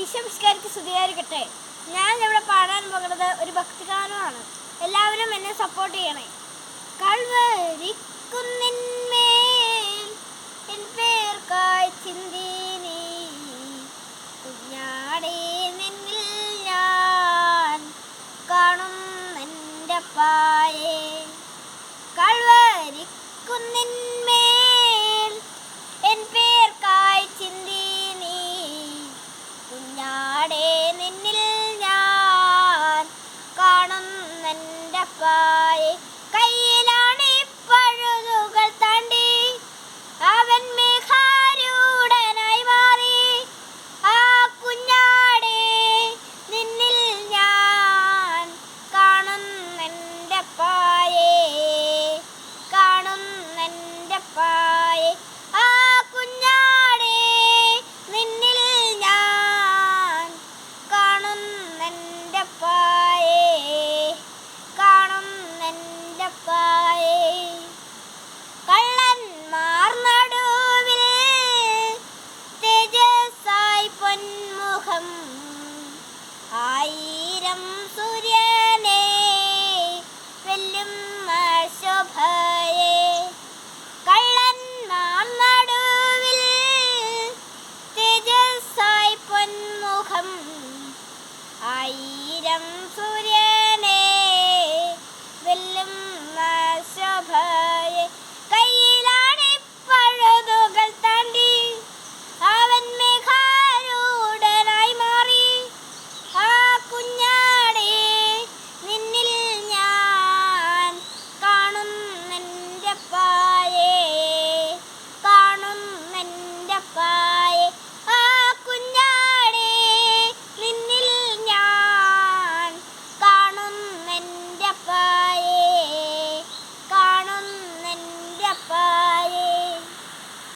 ഈശോമിശിഹായ്ക്ക് സ്തുതിയായിരിക്കട്ടെ. ഞാൻ ഇവിടെ പാടാൻ പോകുന്നത് ഒരു ഭക്തിഗാനമാണ്. എല്ലാവരും എന്നെ സപ്പോർട്ട് ചെയ്യണേ. കൽവരിക്കുന്നിന്മേൽ എൻ പേർക്കായി ചിന്തി നീ, കുഞ്ഞാടേ നിന്നിൽ ഞാൻ കാണുന്നെൻ്റെ അപ്പായേ. കൽവരിക്കുന്നിന്മേൽ എൻ പേർക്കായി ചിന്തി നീ, കുഞ്ഞാടേ നിന്നിൽ ഞാൻ കാണുന്നെൻ്റെ അപ്പായേ. കയ്യിലാണ് പഴുതുകൾ താണ്ടി അവൻ മേഘാരൂഢനായി മാറി. ആ കുഞ്ഞാടേ നിന്നിൽ ഞാൻ കാണുന്നെൻ്റെ അപ്പായേ, കാണുന്നെൻ്റെ അപ്പായേ. ആ കുഞ്ഞാടേ നിന്നിൽ ഞാൻ കാണുന്നെൻ്റെ അപ്പായേ, കാണുന്നെൻ്റെ അപ്പായേ. കള്ളന്മാർ നടുവിൽ തേജസ്സായി പൊന്മുഖം, ആയിരം സൂര്യനെ വെല്ലുന്ന ശോഭയെ. കള്ളന്മാർ നടുവിൽ തേജസ്സായി പൊന്മുഖം, ആയിരം സൂര്യ